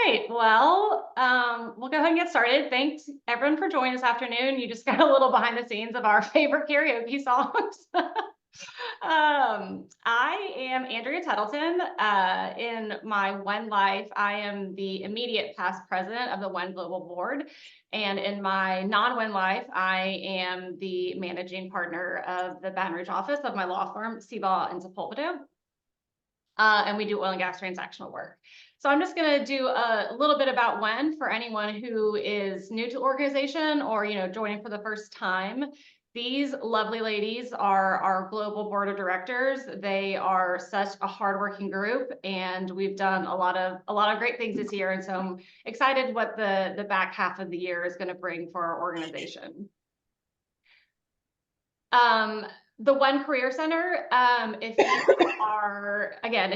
right. Well, we'll go ahead and get started. Thanks everyone for joining this afternoon. You just got a little behind the scenes of our favorite karaoke songs. I am Andrea Tettleton. In my One Life, I am the immediate past president of the One Global Board. And in my non-One Life, I am the managing partner of the Baton Rouge office of my law firm, Seabaugh and Sepulveda. And we do oil and gas transactional work. So I'm just going to do a little bit about One for anyone who is new to the organization or joining for the first time. These lovely ladies are our global board of directors. They are such a hardworking group, and we've done a lot of great things this year. And so I'm excited what the back half of the year is going to bring for our organization. The One Career Center, if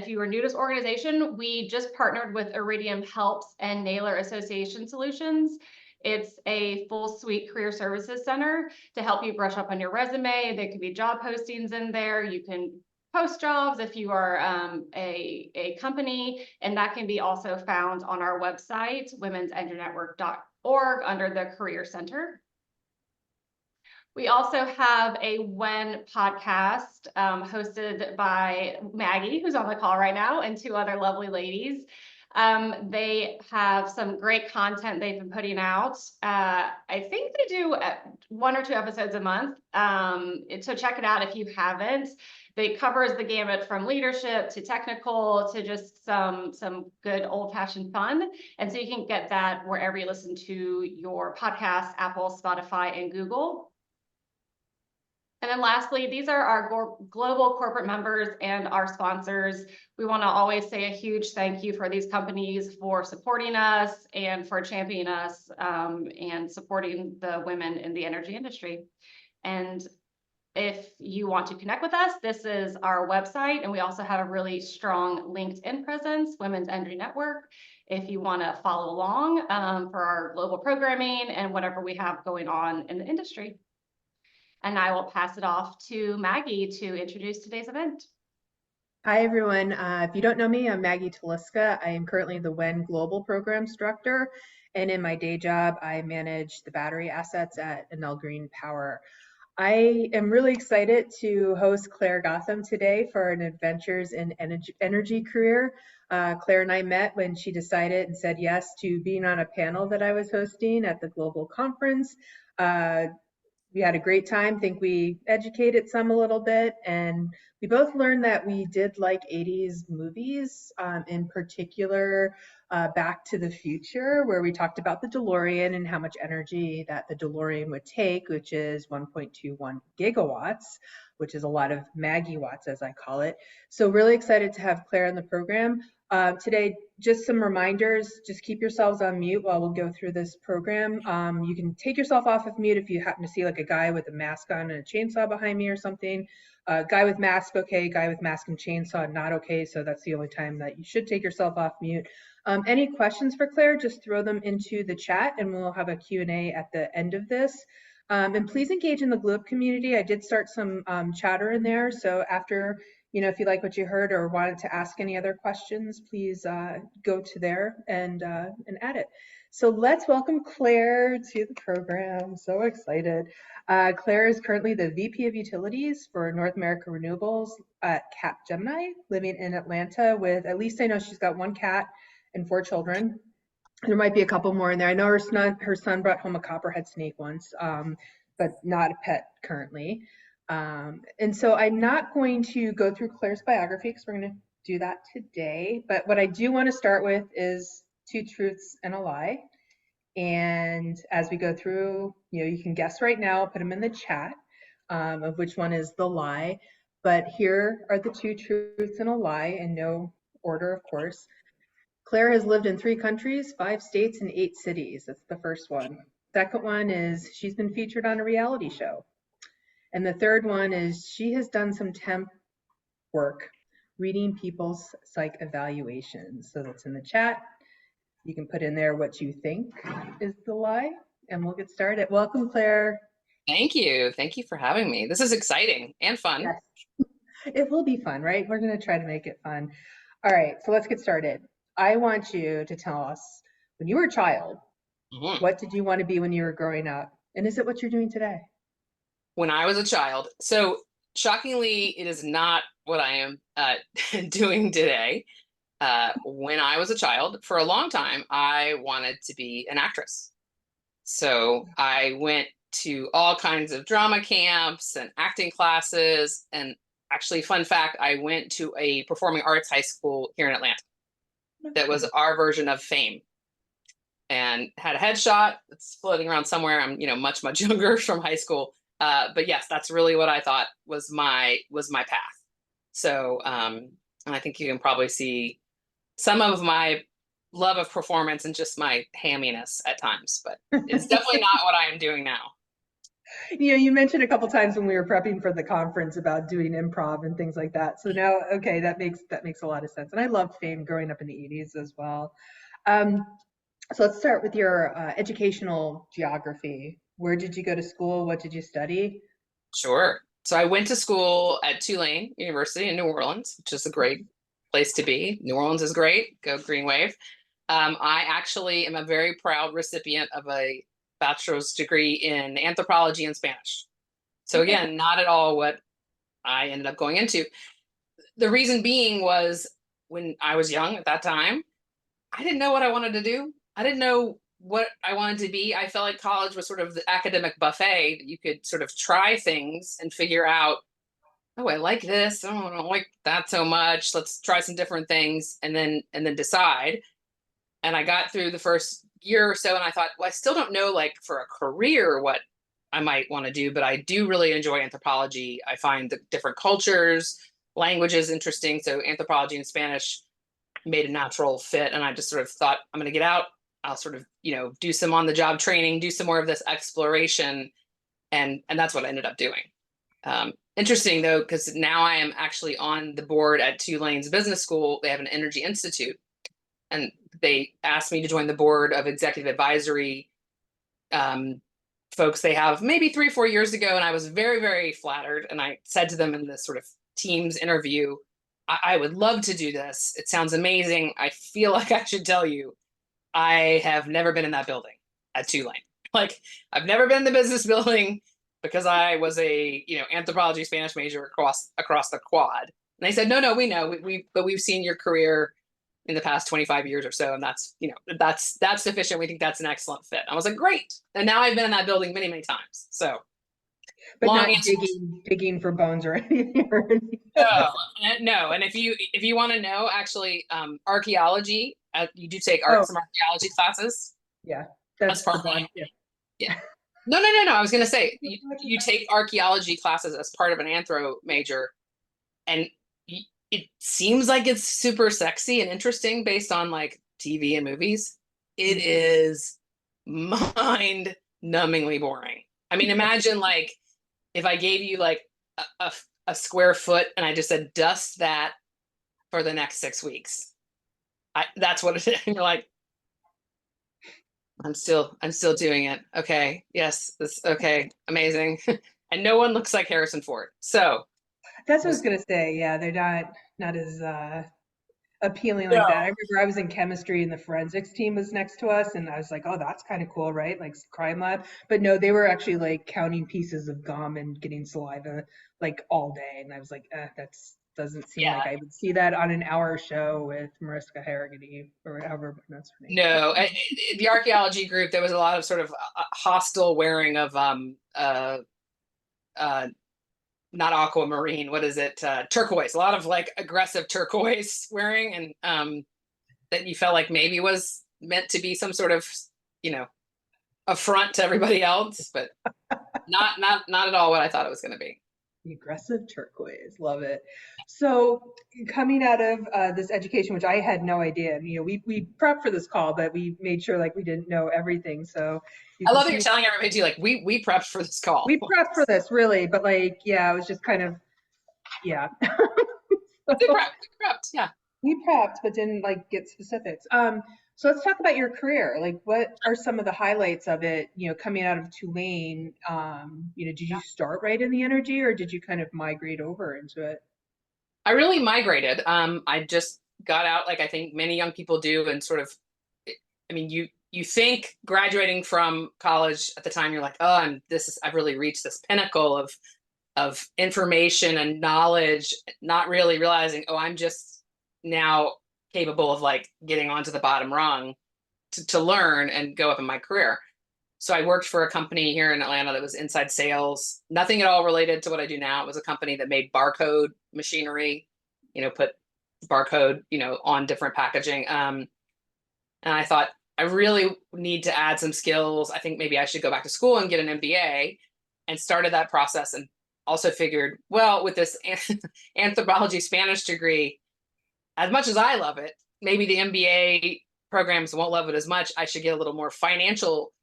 you are new to this organization, we just partnered with Iridium Helps and Naylor Association Solutions. It's a full suite career services center to help you brush up on your resume. There could be job postings in there. You can post jobs if you are a company, and that can be also found on our website, women'senginenetwork.org, under the Career Center. We also have a One podcast hosted by Maggie, who's on the call right now, and two other lovely ladies. They have some great content they've been putting out. I think they do 1 or 2 episodes a month. So check it out if you haven't. It covers the gamut from leadership to technical to just some good old-fashioned fun. And so you can get that wherever you listen to your podcasts, Apple, Spotify, and Google. And then lastly, these are our global corporate members and our sponsors. We want to always say a huge thank you for these companies for supporting us and for championing us and supporting the women in the energy industry. And if you want to connect with us, this is our website. And we also have a really strong LinkedIn presence, Women's Energy Network, if you want to follow along for our global programming and whatever we have going on in the industry. And I will pass it off to Maggie to introduce today's event. Hi, everyone. If you don't know me, I'm Maggie Taliska. I am currently the WEN Global Programs Director, and in my day job, I manage the battery assets at Enel Green Power. I am really excited to host Claire Gotham today for an Adventures in Energy career. Claire and I met when she decided and said yes to being on a panel that I was hosting at the Global Conference. We had a great time. I think we educated some a little bit, and we both learned that we did like 80s movies, in particular Back to the Future, where we talked about the DeLorean and how much energy that the DeLorean would take, which is 1.21 gigawatts, which is a lot of Maggie watts, as I call it. So really excited to have Claire in the program. Today, just some reminders, just keep yourselves on mute while we'll go through this program. You can take yourself off of mute if you happen to see like a guy with a mask on and a chainsaw behind me or something. Guy with mask, okay. Guy with mask and chainsaw, not okay. So that's the only time that you should take yourself off mute. Any questions for Claire, just throw them into the chat and we'll have a Q&A at the end of this. And please engage in the Globe community. I did start some chatter in there. So after, if you like what you heard or wanted to ask any other questions, please go to there and add it. So let's welcome Claire to the program. So excited. Claire is currently the VP of Utilities for North America Renewables at Capgemini, living in Atlanta with, at least I know she's got 1 cat and 4 children. There might be a couple more in there. I know her son brought home a copperhead snake once, but not a pet currently. And so I'm not going to go through Claire's biography because we're going to do that today. But what I do want to start with is 2 truths and a lie. And as we go through, you can guess right now, put them in the chat of which one is the lie. But here are the 2 truths and a lie in no order, of course. Claire has lived in 3 countries, 5 states, and 8 cities. That's the first one. Second one is she's been featured on a reality show. And the third one is she has done some temp work reading people's psych evaluations. So that's in the chat. You can put in there what you think is the lie, and we'll get started. Welcome, Claire. Thank you. Thank you for having me. This is exciting and fun. Yes. It will be fun, right? We're going to try to make it fun. All right, so let's get started. I want you to tell us, when you were a child, Mhm. what did you want to be when you were growing up? And is it what you're doing today? When I was a child, so shockingly, it is not what I am doing today. When I was a child, for a long time, I wanted to be an actress. So I went to all kinds of drama camps and acting classes. And actually, fun fact, I went to a performing arts high school here in Atlanta that was our version of Fame, and had a headshot that's floating around somewhere. I'm, much, much younger from high school. But yes, that's really what I thought was my path. So, and I think you can probably see some of my love of performance and just my hamminess at times, but it's definitely not what I am doing now. You mentioned a couple times when we were prepping for the conference about doing improv and things like that. So now, okay, that makes a lot of sense. And I loved Fame growing up in the 80s as well. Um, so let's start with your educational geography. Where did you go to school? What did you study? Sure. So I went to school at Tulane University in New Orleans, which is a great place to be. New Orleans is great. Go Green Wave. I actually am a very proud recipient of a bachelor's degree in anthropology and Spanish. So Okay. again, not at all what I ended up going into. The reason being was when I was young at that time, I didn't know what I wanted to do. I didn't know what I wanted to be. I felt like college was sort of the academic buffet that you could sort of try things and figure out, oh, I like this. Oh, I don't like that so much. Let's try some different things and then decide. And I got through the first year or so and I thought, well, I still don't know like for a career what I might want to do, but I do really enjoy anthropology. I find the different cultures, languages interesting. So anthropology and Spanish made a natural fit. And I just sort of thought, I'm going to get out. I'll sort of, do some on the job training, do some more of this exploration. And that's what I ended up doing. Interesting though, because now I am actually on the board at Tulane's business school. They have an energy institute, and they asked me to join the board of executive advisory folks they have maybe 3 or 4 years ago. And I was very, very flattered. And I said to them in this sort of Teams interview, I would love to do this. It sounds amazing. I feel like I should tell you, I have never been in that building at Tulane. Like, I've never been in the business building because I was a anthropology Spanish major across the quad. And they said, no, we know, but we've seen your career in the past 25 years or so, and that's sufficient. We think that's an excellent fit. I was like, great. And now I've been in that building many, many times. So But long not answer. digging for bones or anything. No, no. And if you want to know, actually, archaeology, you do take Oh, some archaeology classes. yeah, That's that's the part of one. Yeah. yeah. No. I was gonna say you take archaeology classes as part of an anthro major, and it seems like it's super sexy and interesting based on like TV and movies. It is mind-numbingly boring. I mean, imagine like if I gave you like a square foot and I just said dust that for the next 6 weeks. That's what it is. And you're like, I'm still doing it. Okay. Yes. This okay. Amazing. And no one looks like Harrison Ford. So That's what I was just gonna say. Yeah, they're not as appealing like that. I no. remember I was in chemistry and the forensics team was next to us, and I was like, oh, that's kind of cool, right? Like crime lab. But no, they were actually like counting pieces of gum and getting saliva like all day. And I was like, that's doesn't seem Yeah. like I would see that on an hour show with Mariska Hargitay or whatever, but that's her name. No. The archaeology group, there was a lot of sort of hostile wearing of uh not aquamarine, what is it? Turquoise. A lot of like aggressive turquoise wearing, and that you felt like maybe was meant to be some sort of, you know, affront to everybody else, but not at all what I thought it was going to be. The aggressive turquoise, love it. So coming out of this education, which I had no idea, and we prepped for this call, but we made sure like we didn't know everything. So you I can love that you're see telling everybody too, like we prepped for this call. we prepped for this really, but like yeah, it was just kind of yeah. We So prepped, yeah. we prepped, but didn't like get specifics. So let's talk about your career. Like, what are some of the highlights of it? Coming out of Tulane, did you start right in the energy, or did you kind of migrate over into it? I really migrated. I just got out like I think many young people do, and sort of, I mean, you think graduating from college at the time, you're like, oh, I've really reached this pinnacle of information and knowledge, not really realizing, oh, I'm just now capable of like getting onto the bottom rung to learn and go up in my career. So I worked for a company here in Atlanta that was inside sales, nothing at all related to what I do now. It was a company that made barcode machinery, put barcode, on different packaging. And I thought, I really need to add some skills. I think maybe I should go back to school and get an MBA, and started that process. And also figured, well, with this anthropology Spanish degree, as much as I love it, maybe the MBA programs won't love it as much. I should get a little more financial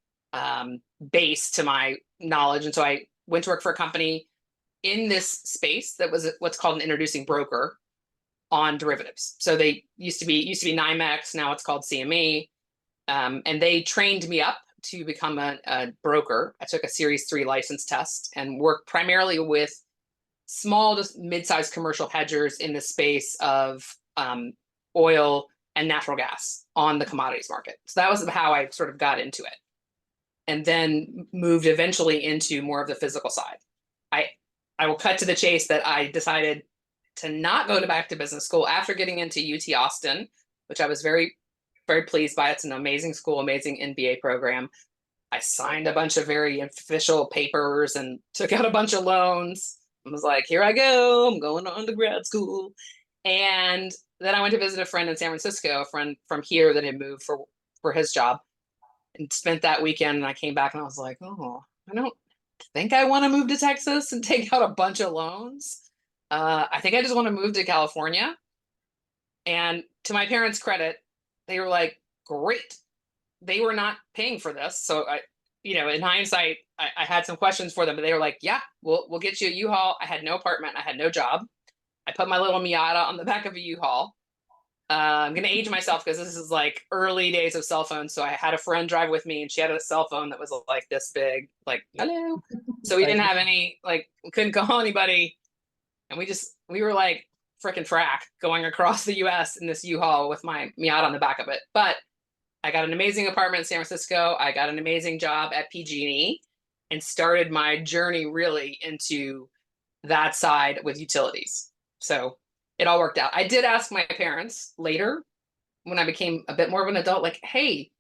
base to my knowledge. And so I went to work for a company in this space that was what's called an introducing broker on derivatives. So they used to be NYMEX, now it's called CME. And they trained me up to become a broker. I took a Series 3 license test and worked primarily with small to mid-sized commercial hedgers in the space of oil and natural gas on the commodities market. So that was how I sort of got into it, and then moved eventually into more of the physical side. I will cut to the chase that I decided to not go back to business school after getting into UT Austin, which I was very, very pleased by. It's an amazing school, amazing MBA program. I signed a bunch of very official papers and took out a bunch of loans. I was like, here I go, I'm going on to grad school. And then I went to visit a friend in San Francisco, a friend from here that had moved for his job, and spent that weekend. And I came back and I was like, oh, I don't think I want to move to Texas and take out a bunch of loans. I think I just want to move to California. And to my parents' credit, they were like, great. They were not paying for this. So in hindsight, I had some questions for them, but they were like, yeah, we'll get you a U-Haul. I had no apartment. I had no job. I put my little Miata on the back of a U-Haul. I'm going to age myself because this is like early days of cell phones. So I had a friend drive with me, and she had a cell phone that was like this big, like, hello. So we didn't have any, like, we couldn't call anybody. And we were like frickin' frack going across the US in this U-Haul with my Miata on the back of it. But I got an amazing apartment in San Francisco. I got an amazing job at PG&E and started my journey really into that side with utilities. So it all worked out. I did ask my parents later when I became a bit more of an adult, like, hey,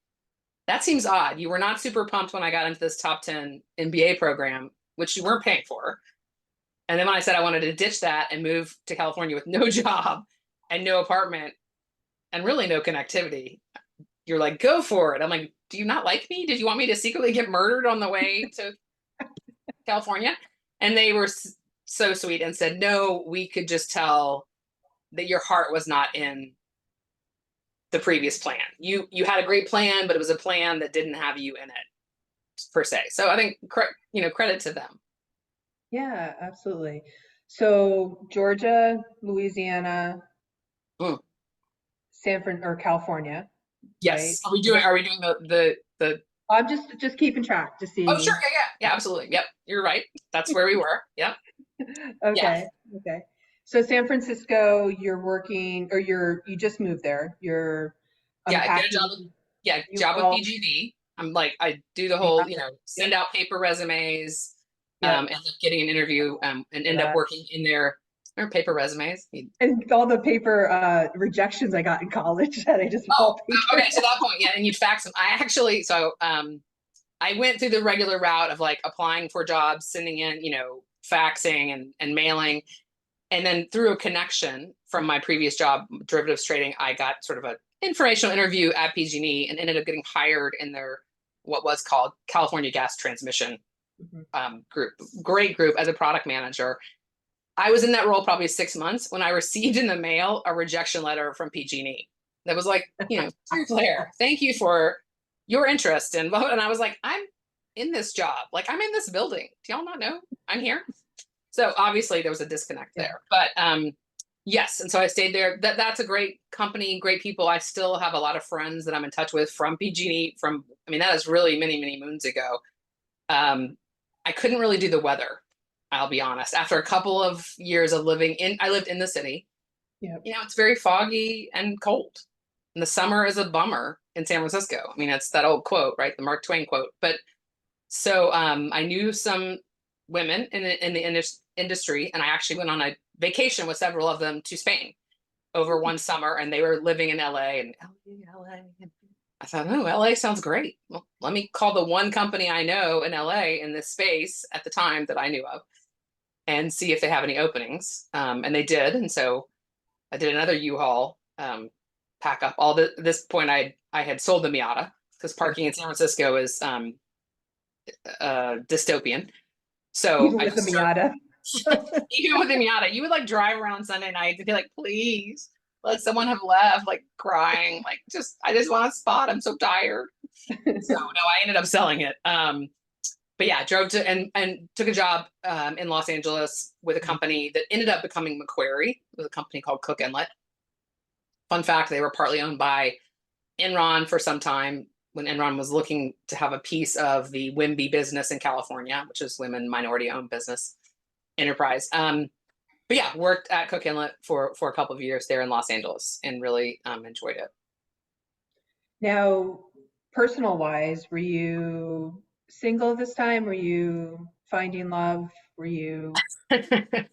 that seems odd. You were not super pumped when I got into this top 10 MBA program, which you weren't paying for. And then when I said I wanted to ditch that and move to California with no job and no apartment and really no connectivity, you're like, go for it. I'm like, do you not like me? Did you want me to secretly get murdered on the way to California? And they were so sweet and said, no, we could just tell that your heart was not in the previous plan. You had a great plan, but it was a plan that didn't have you in it per se. So I think, credit to them. Yeah, absolutely. So Georgia, Louisiana, Mm. or California, right? Yes. Are we doing the I'm just keeping track to see. Oh, sure. Yeah, absolutely. Yep. You're right. That's where we were. Yep. Okay. Okay. So San Francisco, you're working, or you just moved there. You're Yeah, I get a unpacking. job with PG&E. I'm like, I do the whole, send out paper resumes, Yeah. end up getting an interview, and end up working in their paper resumes. And all the paper rejections I got in college that I just okay, to that point, yeah, and you'd fax them. I went through the regular route of like applying for jobs, sending in, faxing and mailing. And then through a connection from my previous job, derivatives trading, I got sort of an informational interview at PG&E and ended up getting hired in their what was called California Gas Transmission group. Great group as a product manager. I was in that role probably 6 months when I received in the mail a rejection letter from PG&E that was like, dear Claire, thank you for your interest and I was like, I'm in this job, like I'm in this building. Do y'all not know I'm here? So obviously there was a disconnect there, but yes. And so I stayed there. That's a great company, great people. I still have a lot of friends that I'm in touch with from PG&E that is really many, many moons ago. I couldn't really do the weather. I'll be honest. After a couple of years of I lived in the city. Yeah. it's very foggy and cold. And the summer is a bummer in San Francisco. I mean, it's that old quote, right? The Mark Twain quote. But so I knew some women in the industry, and I actually went on a vacation with several of them to Spain over one summer, and they were living in LA and LA. I thought, oh, LA sounds great. Well, let me call the one company I know in LA in this space at the time that I knew of and see if they have any openings. And they did. And so I did another U-Haul pack up. This point, I had sold the Miata because parking in San Francisco is dystopian. So Even I with the just started, Miata. even with the Miata, you would like drive around Sunday night and be like, please let someone have left, like crying, like I just want a spot. I'm so tired. So no, I ended up selling it. But yeah, drove to and took a job in Los Angeles with a company that ended up becoming Macquarie. It was a company called Cook Inlet. Fun fact, they were partly owned by Enron for some time when Enron was looking to have a piece of the WIMBY business in California, which is women minority owned business enterprise. But yeah, worked at Cook Inlet for a couple of years there in Los Angeles and really enjoyed it. Now, personal wise, were you single this time? Were you finding love? Were you? It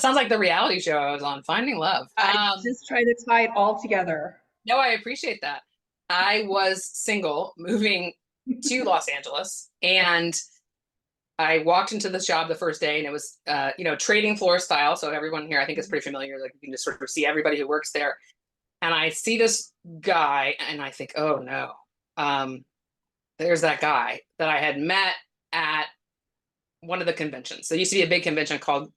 sounds like the reality show I was on, Finding Love. I just try to tie it all together. No, I appreciate that. I was single moving to Los Angeles, and I walked into this job the first day, and it was trading floor style. So everyone here I think is pretty familiar. Like you can just sort of see everybody who works there. And I see this guy and I think, oh no, there's that guy that I had met at one of the conventions. There used to be a big convention called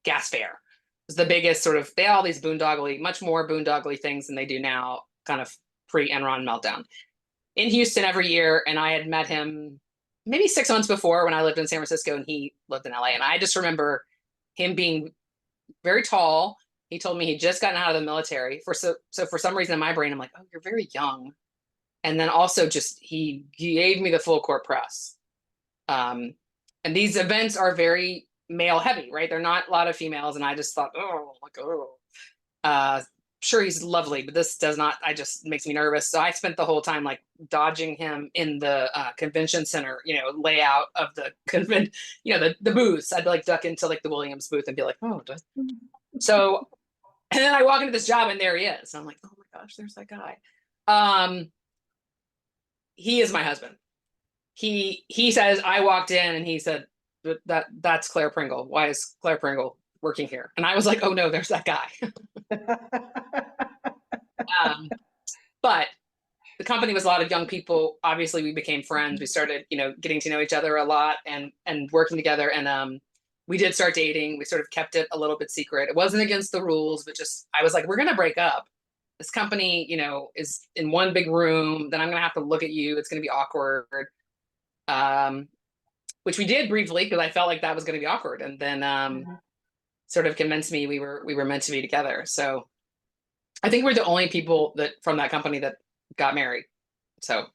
Gas Fair. It was the biggest sort of, they had all these boondoggly, much more boondoggly things than they do now, kind of pre-Enron meltdown in Houston every year. And I had met him maybe 6 months before when I lived in San Francisco and he lived in LA. And I just remember him being very tall. He told me he'd just gotten out of the military. So for some reason in my brain, I'm like, oh, you're very young. And then also just he gave me the full court press. And these events are very male heavy, right? They're not a lot of females. And I just thought, sure, he's lovely, but this does not, makes me nervous. So I spent the whole time like dodging him in the convention center, layout of the the booths. I'd like duck into like the Williams booth and be like, oh, so, and then I walk into this job and there he is. And I'm like, oh my gosh, there's that guy. He is my husband. He says, I walked in and he said, that's Claire Pringle. Why is Claire Pringle working here? And I was like, oh no, there's that guy. But the company was a lot of young people. Obviously we became friends. We started, getting to know each other a lot and working together. And we did start dating. We sort of kept it a little bit secret. It wasn't against the rules, but just, I was like, we're going to break up. This company, is in one big room. Then I'm going to have to look at you. It's going to be awkward. Which we did briefly because I felt like that was going to be awkward. And then sort of convinced me we were meant to be together. So I think we're the only people that from that company that got married. So,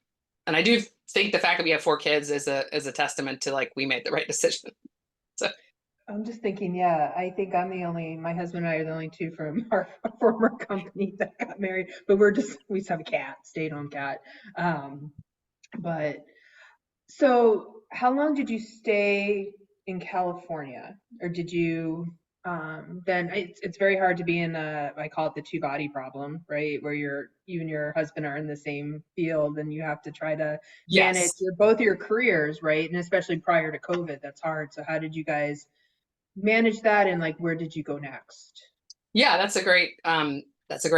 and I do think the fact that we have 4 kids is a testament to like we made the right decision. So I'm just thinking, yeah, I think my husband and I are the only 2 from our former company that got married, but we just have a cat, stay-at-home cat. But so how long did you stay in California? Or did you then it's very hard to be in I call it the 2-body problem, right? Where you and your husband are in the same field and you have to try to manage both your careers, right? And especially prior to COVID, that's hard. So how did you guys manage that and like where did you go next? Yeah, that's a great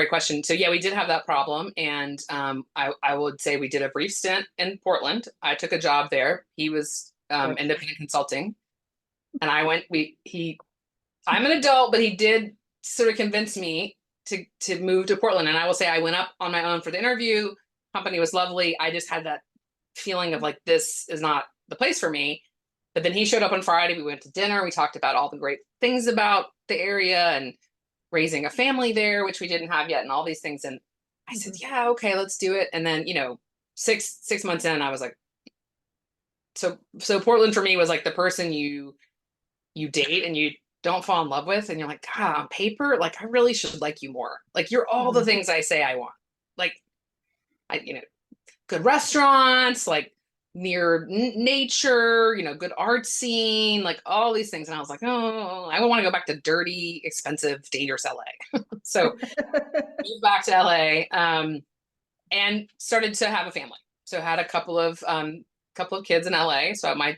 question. So yeah, we did have that problem. And I would say we did a brief stint in Portland. I took a job there. He was independent consulting. And I went, I'm an adult, but he did sort of convince me to move to Portland. And I will say I went up on my own for the interview. Company was lovely. I just had that feeling of like, this is not the place for me. But then he showed up on Friday. We went to dinner. We talked about all the great things about the area and raising a family there, which we didn't have yet, and all these things. And I said, yeah, okay, let's do it. And then, 6 months in, I was like, so Portland for me was like the person you date and you don't fall in love with, and you're like, God, on paper, like I really should like you more. Like you're all the things I say I want. Like good restaurants, like near nature, good art scene, like all these things. And I was like, oh, I don't want to go back to dirty, expensive, dangerous LA. So moved back to LA, and started to have a family. So had a couple of kids in LA. So my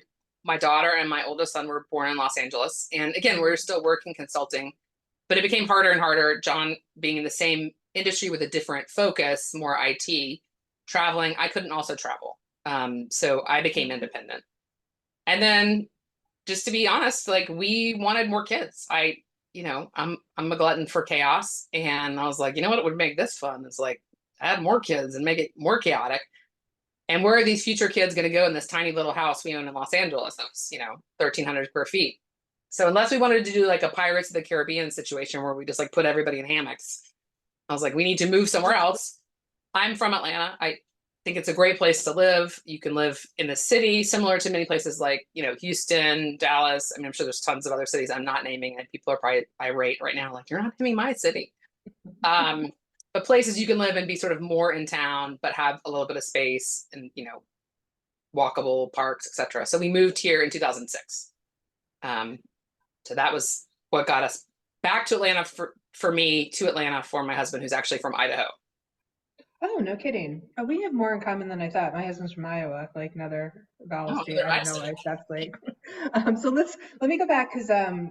daughter and my oldest son were born in Los Angeles. And again, we were still working consulting, but it became harder and harder. John being in the same industry with a different focus, more IT, traveling, I couldn't also travel. So I became independent. And then just to be honest, like we wanted more kids. I'm a glutton for chaos. And I was like, you know what would make this fun? It's like add more kids and make it more chaotic. And where are these future kids going to go in this tiny little house we own in Los Angeles? That was, 1,300 square feet. So unless we wanted to do like a Pirates of the Caribbean situation where we just like put everybody in hammocks, I was like, we need to move somewhere else. I'm from Atlanta. I think it's a great place to live. You can live in the city, similar to many places like, Houston, Dallas. I mean, I'm sure there's tons of other cities I'm not naming, and people are probably irate right now, like, you're not naming my city. But places you can live and be sort of more in town, but have a little bit of space and, walkable parks, etc. So we moved here in 2006. So that was what got us back to Atlanta for me, to Atlanta for my husband, who's actually from Idaho. Oh, no kidding. Oh, we have more in common than I thought. My husband's from Iowa, like another vowel state. I don't know why that's like. So let me go back because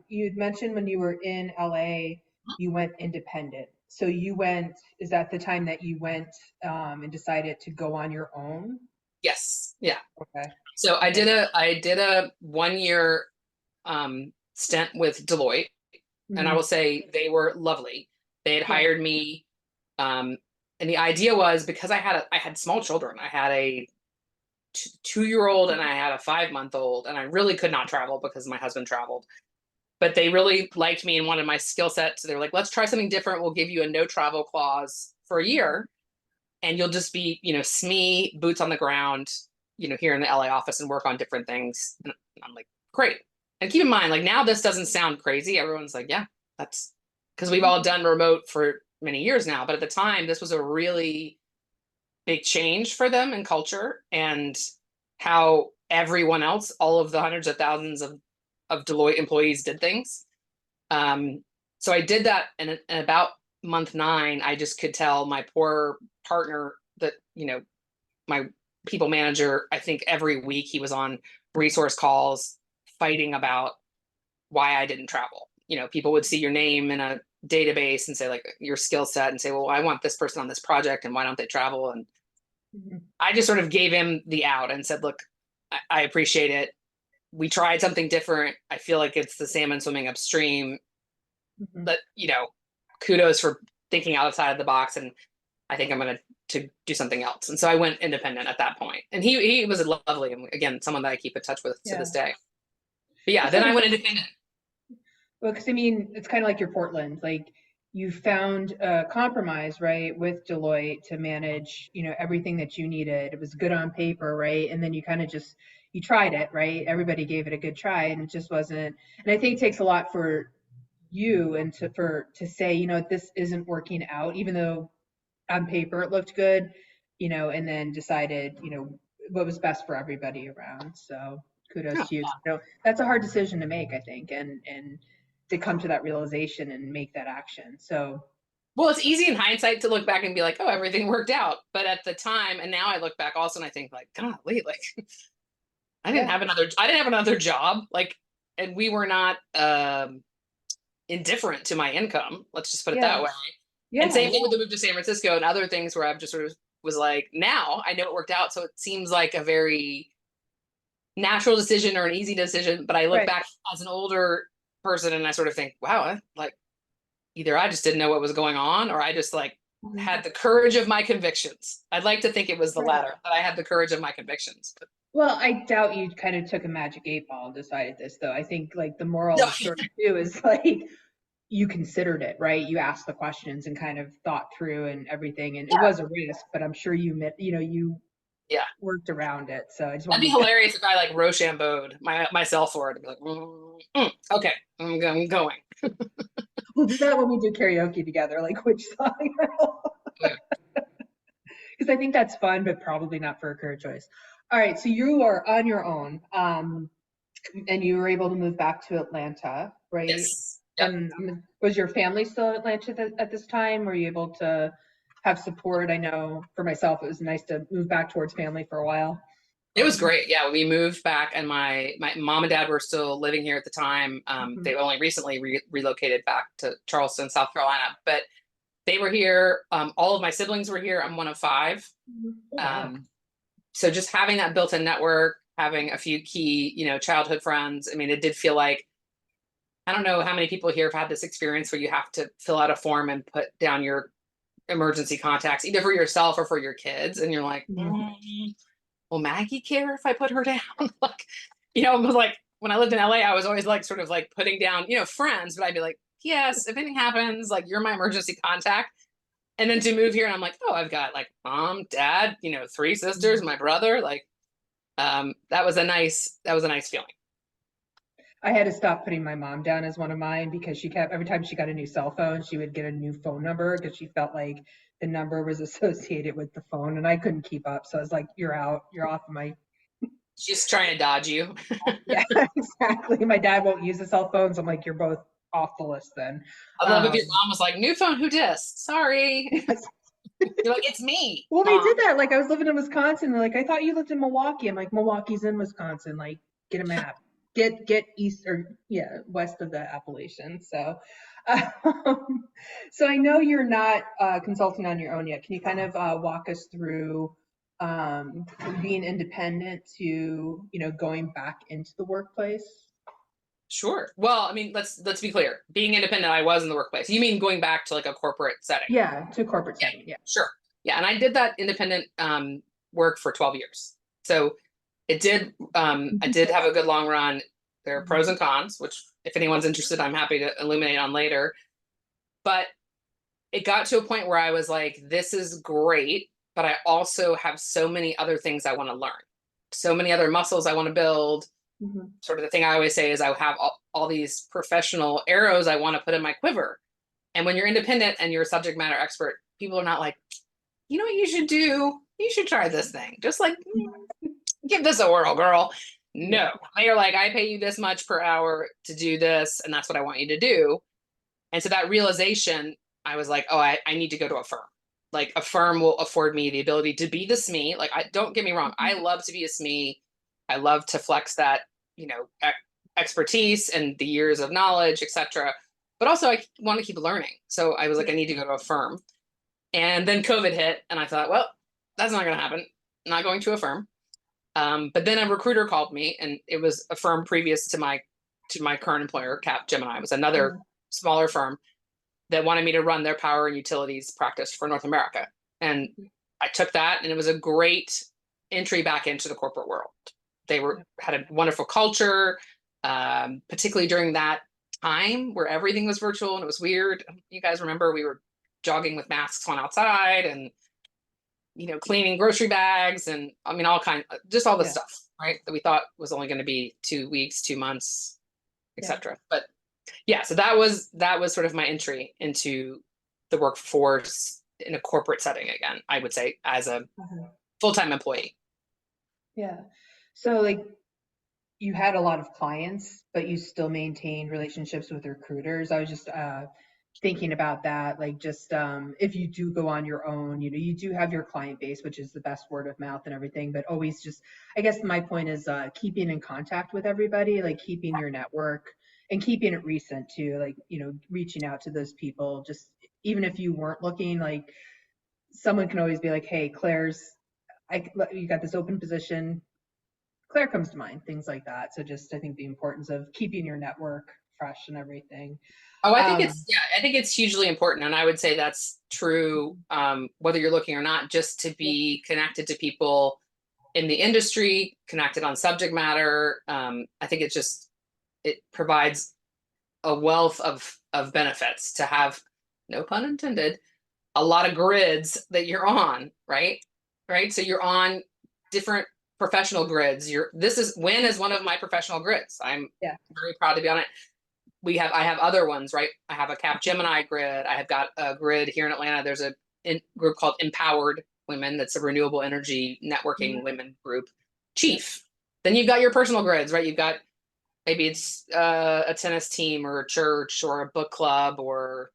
you'd mentioned when you were in LA, you went independent. So is that the time that you went and decided to go on your own? Yes. Yeah. Okay. So I did a 1 year stint with Deloitte, and I will say they were lovely. They had hired me, and the idea was because I had small children. I had a 2-year-old and I had a 5-month-old, and I really could not travel because my husband traveled. But they really liked me and wanted my skill set. So they were like, let's try something different. We'll give you a no travel clause for a year, and you'll just be, SME, boots on the ground, here in the LA office and work on different things. And I'm like, great. And keep in mind, like now this doesn't sound crazy. Everyone's like, yeah, that's because we've all done remote for many years now. But at the time, this was a really big change for them in culture and how everyone else, all of the hundreds of thousands of Deloitte employees did things. So I did that, and in about month 9, I just could tell my poor partner that, my people manager, I think every week he was on resource calls fighting about why I didn't travel. People would see your name in a database and say like your skill set and say, well, I want this person on this project and why don't they travel? And I just sort of gave him the out and said, look, I appreciate it. We tried something different. I feel like it's the salmon swimming upstream. But, kudos for thinking outside of the box. And I think I'm going to do something else. And so I went independent at that point. And he was lovely. And again, someone that I keep in touch with to this day. But yeah, then I went independent. Well, because I mean, it's kind of like your Portland, like you found a compromise, right, with Deloitte to manage, everything that you needed. It was good on paper, right? And then you kind of you tried it, right? Everybody gave it a good try, and it just wasn't. And I think it takes a lot for you and to say, this isn't working out, even though on paper it looked good, and then decided, what was best for everybody around. So kudos to you. That's a hard decision to make, I think, and to come to that realization and make that action. So, well, it's easy in hindsight to look back and be like, oh, everything worked out. But at the time, and now I look back also and I think like, golly, like I didn't have another job. Like, and we were not indifferent to my income. Let's just put it that way. And same thing with the move to San Francisco and other things where I've just sort of was like, now I know it worked out. So it seems like a very natural decision or an easy decision. But I look back as an older person and I sort of think, wow, like either I just didn't know what was going on or I just like had the courage of my convictions. I'd like to think it was the latter, that I had the courage of my convictions. Well, I doubt you kind of took a magic 8-ball and decided this, though. I think like the moral of the story too is like you considered it, right? You asked the questions and kind of thought through and everything, and it was a risk, but I'm sure you Yeah. worked around it. So I just That'd be wanted to, hilarious if I like Rochambeau'd myself for it. I'd be like, okay, I'm going. we'll do that when we do karaoke together, like which song. Yeah. Because I think that's fun, but probably not for a career choice. All right, so you are on your own, and you were able to move back to Atlanta, right? Yes. Yep. And was your family still in Atlanta at this time? Were you able to have support? I know for myself, it was nice to move back towards family for a while. It was great. Yeah, we moved back, and my mom and dad were still living here at the time. Mhm. They only recently relocated back to Charleston, South Carolina, but they were here. All of my siblings were here. I'm one of five. Oh, wow. So just having that built-in network, having a few key, childhood friends. I mean, it did feel like, I don't know how many people here have had this experience where you have to fill out a form and put down your emergency contacts, either for yourself or for your kids. And you're like, Mhm. will Maggie care if I put her down? Like, it was like when I lived in LA, I was always like sort of like putting down, friends, but I'd be like, yes, if anything happens, like you're my emergency contact. And then to move here, and I'm like, oh, I've got like mom, dad, three sisters, my brother. Like, that was a nice feeling. I had to stop putting my mom down as one of mine because she kept, every time she got a new cell phone, she would get a new phone number because she felt like the number was associated with the phone and I couldn't keep up. So I was like, you're out, you're off of my, She's trying to dodge you. yeah, exactly. My dad won't use the cell phones. I'm like, you're both off the list then. I love if your mom was like, new phone, who dis? Sorry. Yes. You're like, it's me. Well, they Mom. did that. Like I was living in Wisconsin. They're like, I thought you lived in Milwaukee. I'm like, Milwaukee's in Wisconsin. Like, get a map. Get east or yeah, west of the Appalachians. So, um, so I know you're not consulting on your own yet. Can you kind of walk us through from being independent to going back into the workplace? Sure. Well, I mean, let's be clear. Being independent, I was in the workplace. You mean going back to like a corporate setting? Yeah, to corporate Yeah, setting. Yeah. sure. Yeah, and I did that independent work for 12 years. So I did have a good long run. There are pros and cons, which if anyone's interested, I'm happy to illuminate on later. But it got to a point where I was like, this is great, but I also have so many other things I want to learn. So many other muscles I want to build. Mhm. Sort of the thing I always say is I have all these professional arrows I want to put in my quiver. And when you're independent and you're a subject matter expert, people are not like, you know what you should do? You should try this thing. Just like, give this a whirl, girl. Yeah. No, they are like, I pay you this much per hour to do this, and that's what I want you to do. And so that realization, I was like, oh, I need to go to a firm. Like a firm will afford me the ability to be the SME. Like, don't get me wrong, I love to be a SME. I love to flex that, expertise and the years of knowledge, etc. But also, I want to keep learning. So I was like, I need to go to a firm. And then COVID hit, and I thought, well, that's not going to happen. I'm not going to a firm. But then a recruiter called me, and it was a firm previous to my current employer, Cap Gemini. It was another smaller firm that wanted me to run their power and utilities practice for North America. And I took that, and it was a great entry back into the corporate world. They had a wonderful culture, particularly during that time where everything was virtual and it was weird. You guys remember we were jogging with masks on outside and cleaning grocery bags and I mean just all the stuff, right? That we thought was only going to be 2 weeks, 2 months, etc. But yeah, so that was sort of my entry into the workforce in a corporate setting again, I would say, as a full-time employee. Yeah. So like you had a lot of clients, but you still maintained relationships with recruiters. I was just thinking about that. Like just if you do go on your own, you do have your client base, which is the best word of mouth and everything, but always just, I guess my point is keeping in contact with everybody, like keeping your network and keeping it recent too, like, reaching out to those people, just even if you weren't looking, like someone can always be like, hey, you got this open position. Claire comes to mind, things like that. So just, I think the importance of keeping your network fresh and everything. Oh, I think it's hugely important. And I would say that's true, whether you're looking or not, just to be connected to people in the industry, connected on subject matter. I think it provides a wealth of benefits to have, no pun intended, a lot of grids that you're on, right? Right. So you're on different professional grids. WIN is one of my professional grids. I'm Yeah. very proud to be on it. I have other ones, right? I have a Capgemini grid. I have got a grid here in Atlanta. There's a group called Empowered Women. That's a renewable energy networking women group. Chief. Then you've got your personal grids, right? You've got, maybe it's a tennis team or a church or a book club or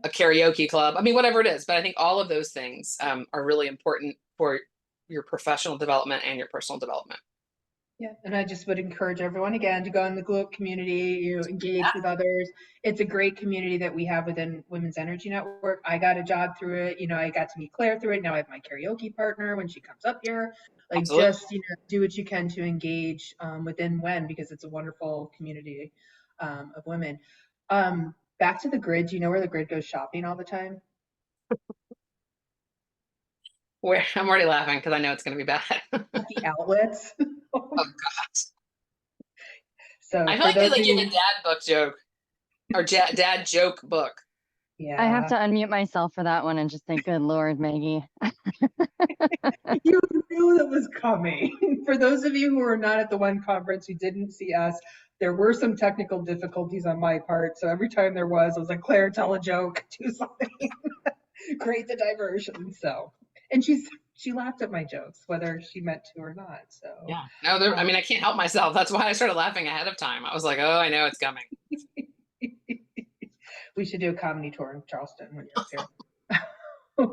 a karaoke club. I mean, whatever it is. But I think all of those things are really important for your professional development and your personal development. Yeah, and I just would encourage everyone again to go in the GLOAT community, engage with others. It's a great community that we have within Women's Energy Network. I got a job through it. I got to meet Claire through it. Now I have my karaoke partner when she comes up here. Like, Absolutely. just do what you can to engage within WEN, because it's a wonderful community of women. Back to the grid. Do you know where the grid goes shopping all the time? Where I'm already laughing because I know it's going to be bad. At the outlets. Oh God. So I feel for like they those like of give a you, dad book joke or dad joke book. yeah, I have to unmute myself for that one and just say, good Lord, Maggie. you knew that was coming. For those of you who are not at the WEN conference, who didn't see us, there were some technical difficulties on my part. So every time there was, I was like, Claire, tell a joke, do something, create the diversion. So, and she laughed at my jokes, whether she meant to or not. So Yeah. No, I mean, I can't help myself. That's why I started laughing ahead of time. I was like, oh, I know it's coming. we should do a comedy tour in Charleston when you're up here.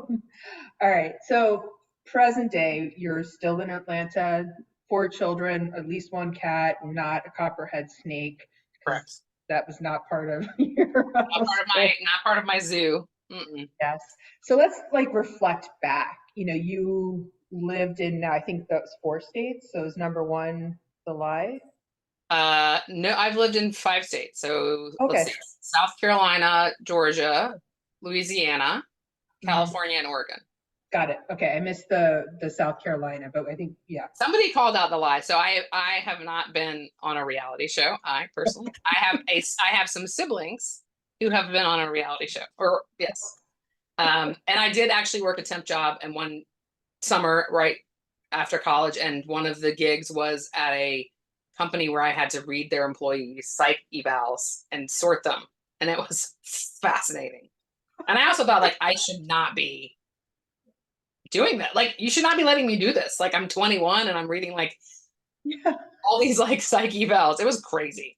All right. So present day, you're still in Atlanta, 4 children, at least 1 cat, not a copperhead snake. Correct. That was not part of your Not part of my zoo. Mm-mm. Yes. So let's reflect back. You lived in, I think that was 4 states. So is number 1 the lie? No, I've lived in 5 states. So Okay. let's see, South Carolina, Georgia, Louisiana, California, and Oregon. Got it. Okay. I missed the South Carolina, but I think, yeah. Somebody called out the lie. So I have not been on a reality show. I personally, I have some siblings who have been on a reality show, or yes. And I did actually work a temp job in one summer right after college. And one of the gigs was at a company where I had to read their employees' psych evals and sort them. And it was fascinating. And I also thought, like, I should not be doing that. Like, you should not be letting me do this. Like, I'm 21 and I'm reading like all these like psych evals. It was crazy.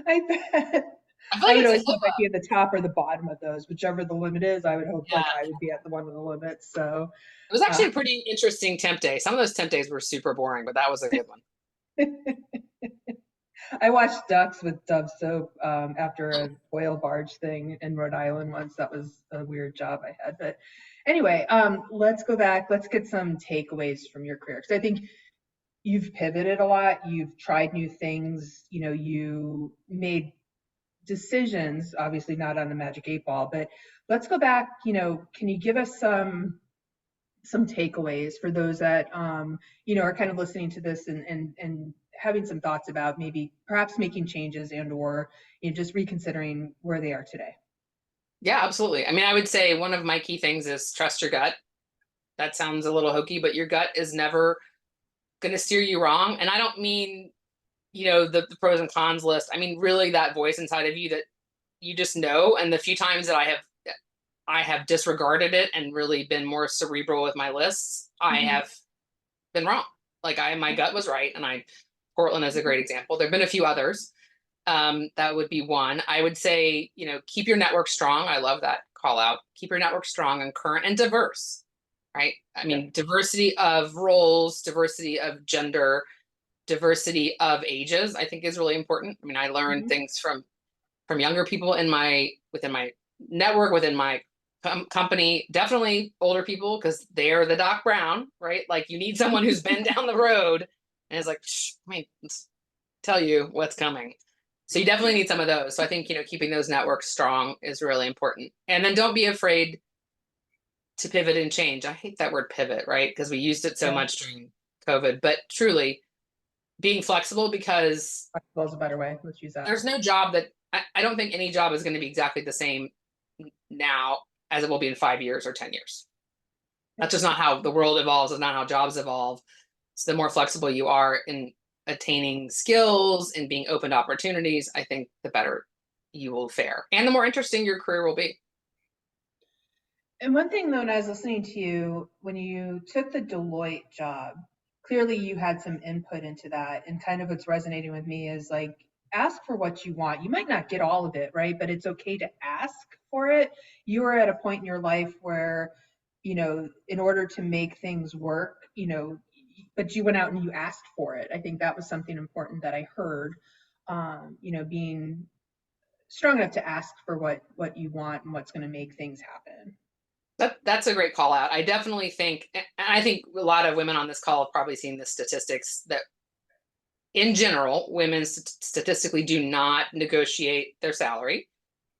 I bet. I would always hope I'd be at the top or the bottom of those, whichever the limit is. I would hope I would be at the one of the limits. So it was actually a pretty interesting temp day. Some of those temp days were super boring, but that was a good one. I watched ducks with Dove soap after a oil barge thing in Rhode Island once. That was a weird job I had. But anyway, let's go back. Let's get some takeaways from your career, because I think you've pivoted a lot. You've tried new things. You made decisions, obviously not on the magic 8 ball, but let's go back. Can you give us some takeaways for those that are kind of listening to this and having some thoughts about maybe perhaps making changes and or just reconsidering where they are today? Yeah, absolutely. I mean, I would say one of my key things is trust your gut. That sounds a little hokey, but your gut is never going to steer you wrong. And I don't mean, the pros and cons list. I mean, really that voice inside of you that you just know. And the few times that I have disregarded it and really been more cerebral with my lists, I have been wrong. Like my gut was right. And Portland is a great example. There've been a few others. That would be one. I would say, keep your network strong. I love that call out. Keep your network strong and current and diverse, right? I mean, diversity of roles, diversity of gender, diversity of ages, I think is really important. I mean, I learned things from younger people within my network, within my company, definitely older people, because they're the Doc Brown, right? Like, you need someone who's been down the road and is like, let me tell you what's coming. So you definitely need some of those. So I think, keeping those networks strong is really important. And then don't be afraid to pivot and change. I hate that word pivot, right? Because we used it so much during COVID, but truly being flexible, because flexible is a better way. Let's use that. There's no job that I don't think any job is going to be exactly the same now as it will be in 5 years or 10 years. That's just not how the world evolves. It's not how jobs evolve. So the more flexible you are in attaining skills and being open to opportunities, I think the better you will fare, and the more interesting your career will be. And one thing though, when I was listening to you, when you took the Deloitte job, clearly you had some input into that. And kind of what's resonating with me is like, ask for what you want. You might not get all of it, right? But it's okay to ask for it. You were at a point in your life where, you know, in order to make things work, you know, but you went out and you asked for it. I think that was something important that I heard, you know, being strong enough to ask for what you want and what's going to make things happen. That's a great call out. I definitely think, and I think a lot of women on this call have probably seen the statistics that in general, women statistically do not negotiate their salary.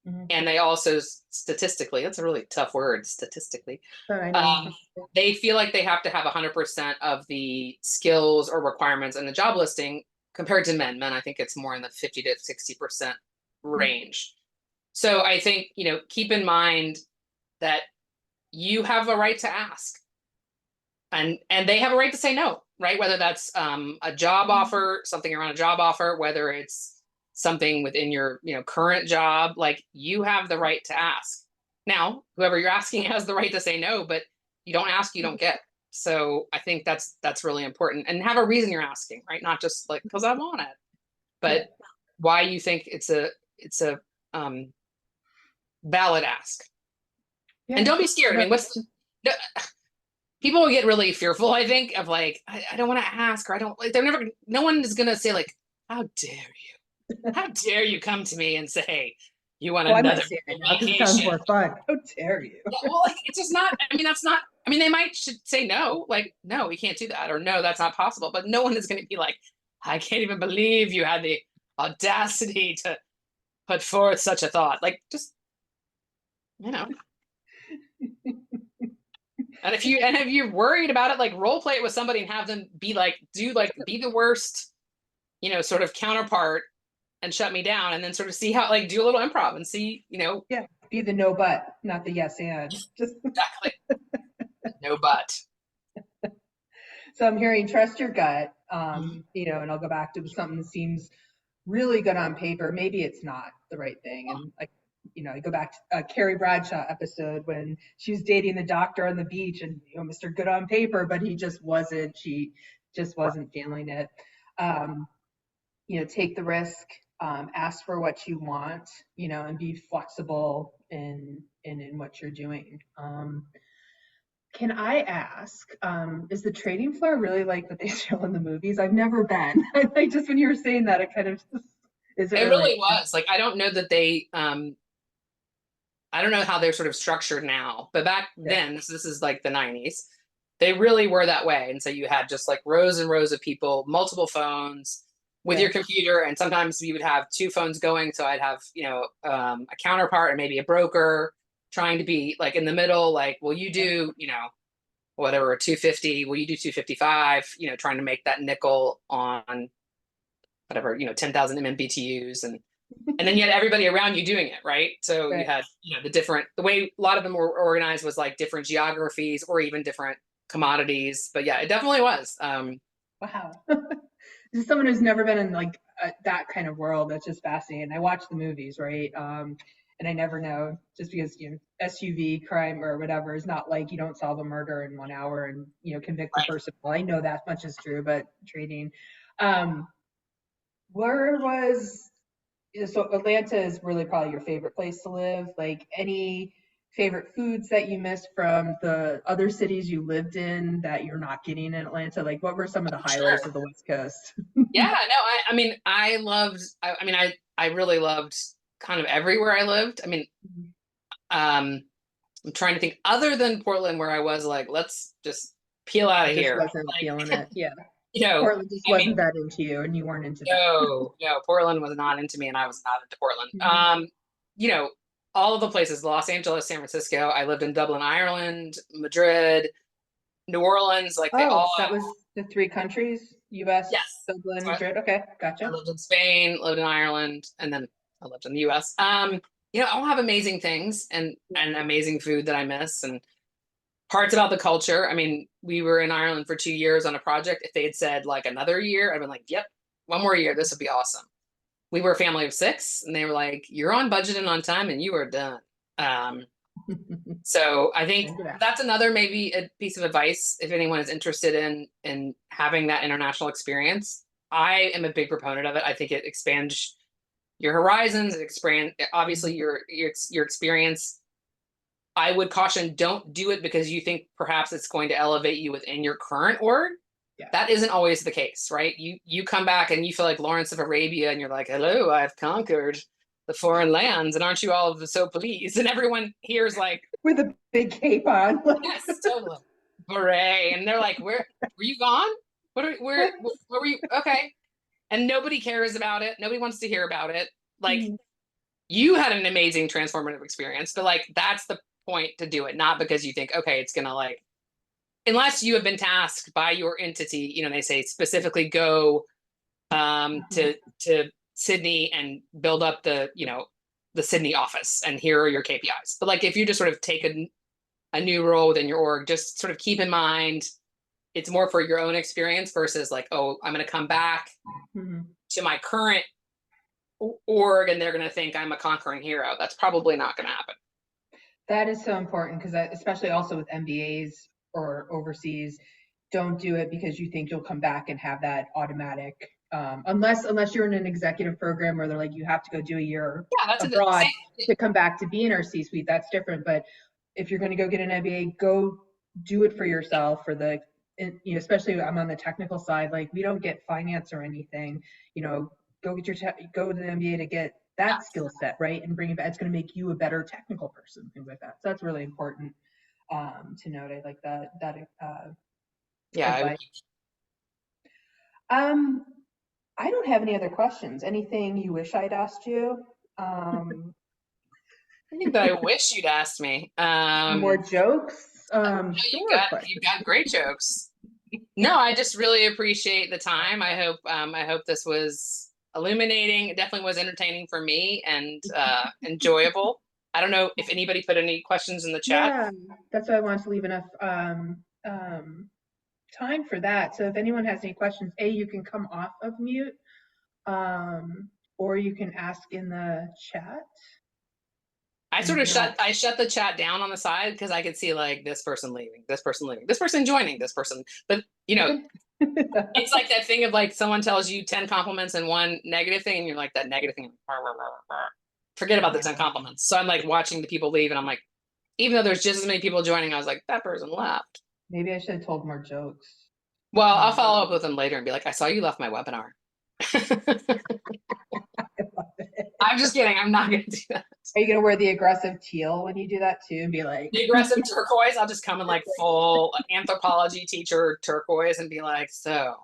Mhm. And they also statistically, that's a really tough word, statistically, But I know. they feel like they have to have 100% of the skills or requirements in the job listing compared to men. Men, I think it's more in the 50 to 60% range. So I think, you know, keep in mind that you have a right to ask, and they have a right to say no, right? Whether that's a job offer, something around a job offer, whether it's something within your, you know, current job, like you have the right to ask. Now, whoever you're asking has the right to say no, but you don't ask, you don't get. So I think that's really important, and have a reason you're asking, right? Not just like because I want it, but why you think it's a valid ask. Yeah. And don't be scared. I mean, people will get really fearful, I think, of like, I don't want to ask, or I don't like, they're never, no one is going to say like, how dare you? How dare you come to me and say you want Well, I another might say it now because it sounds vacation? more fun. How dare you? Yeah, well, like, it's just not, I mean, that's not, I mean, they might should say no, like, no, we can't do that, or no, that's not possible. But no one is going to be like, I can't even believe you had the audacity to put forth such a thought. Like, just, you know. And if you're worried about it, like role play it with somebody and have them be like, be the worst, you know, sort of counterpart and shut me down, and then sort of see how, like, do a little improv and see, you know. Yeah. Be the no but, not the yes and. Just Exactly. No but. so I'm hearing trust your gut. You know, and I'll go back to something that seems really good on paper. Maybe it's not the right thing. And like, you know, I go back to a Carrie Bradshaw episode when she was dating the doctor on the beach, and you know, Mr. Good on paper, but he just wasn't. She just wasn't feeling it. You know, take the risk, ask for what you want, you know, and be flexible in what you're doing. Can I ask, is the trading floor really like what they show in the movies? I've never been. Like just when you were saying that, it kind of is it It really? really was. Like, I don't know that they I don't know how they're sort of structured now, but back then, this is like the 90s. They really were that way. And so you had just like rows and rows of people, multiple phones with your computer. And sometimes we would have two phones going. So I'd have, you know, a counterpart and maybe a broker trying to be like in the middle, like, will you do, you know, whatever, 250, will you do 255, you know, trying to make that nickel on whatever, you know, 10,000 MMBTUs. And then you had everybody around you doing it, right? So you had, you know, the way a lot of them were organized was like different geographies or even different commodities. But yeah, it definitely was. Wow. This is someone who's never been in like that kind of world. That's just fascinating. I watch the movies, right? And I never know, just because, you know, SUV crime or whatever is not like you don't solve a murder in 1 hour and, you know, convict the person. Well, I know that much is true, but trading. Where was So Atlanta is really probably your favorite place to live. Like any favorite foods that you miss from the other cities you lived in that you're not getting in Atlanta? Like what were some of the highlights Sure. of the West Coast? Yeah, no, I mean, I really loved kind of everywhere I lived. I mean, I'm trying to think other than Portland, where I was like, let's just peel out of Just here. wasn't Like, feeling it. Yeah. you know, Portland just I mean, wasn't that into you and you weren't into that. no, Portland was not into me, and I was not into Portland. Mhm. You know, all of the places, Los Angeles, San Francisco. I lived in Dublin, Ireland, Madrid, New Orleans, like they Oh, all that have, was the three countries, US, yes. Dublin, So Madrid. Okay, I gotcha. lived in Spain, lived in Ireland, and then I lived in the US. You know, all have amazing things and amazing food that I miss. And Parts about the culture. I mean, we were in Ireland for 2 years on a project. If they had said like another year, I'd been like, yep, one more year, this would be awesome. We were a family of 6, and they were like, you're on budget and on time, and you are done. So I think that's another maybe a piece of advice if anyone is interested in having that international experience. I am a big proponent of it. I think it expands your horizons. It expands obviously your experience. I would caution, don't do it because you think perhaps it's going to elevate you within your current org. Yeah. That isn't always the case, right? You come back and you feel like Lawrence of Arabia, and you're like, hello, I've conquered the foreign lands, and aren't you all so pleased? And everyone here's like, with a big cape on. yes, totally, hooray! And they're like, where were you gone? What were you? Okay, and nobody cares about it. Nobody wants to hear about it. Like, you had an amazing transformative experience, but like that's the point to do it, not because you think, okay, it's gonna like, unless you have been tasked by your entity, you know, they say specifically go to Sydney and build up the, you know, the Sydney office, and here are your KPIs. But like if you just sort of take a new role within your org, just sort of keep in mind it's more for your own experience versus like, oh, I'm going to come back to my current org and they're going to think I'm a conquering hero. That's probably not going to happen. That is so important, because especially also with MBAs or overseas, don't do it because you think you'll come back and have that automatic, unless you're in an executive program where they're like, you have to go do a year abroad to come back to be in our C-suite. That's different. But if you're going to go get an MBA, go do it for yourself. For the, you know, especially I'm on the technical side, like we don't get finance or anything. You know, go get your go to the MBA to get that skill set, right, and bring it back. It's going to make you a better technical person, things like that. So that's really important to note. I like that advice. I don't have any other questions. Anything you wish I'd asked you? I think that I wish you'd asked me. More jokes? No, you've got great jokes. No, I just really appreciate the time. I hope this was illuminating. It definitely was entertaining for me and enjoyable. I don't know if anybody put any questions in the chat. Yeah, that's why I wanted to leave enough time for that. So if anyone has any questions, you can come off of mute, or you can ask in the chat. I sort of shut the chat down on the side because I could see like this person leaving, this person joining, this person. But you know, it's like that thing of like someone tells you 10 compliments and 1 negative thing, and you're like, that negative thing, forget about the 10 compliments. So I'm like watching the people leave, and I'm like, even though there's just as many people joining, I was like, that person left. Maybe I should have told more jokes. Well, I'll follow up with them later and be like, I saw you left my webinar. I'm just kidding. I'm not going to do that. Are you going to wear the aggressive teal when you do that too and be like... The aggressive turquoise? I'll just come in like full anthropology teacher turquoise and be like, so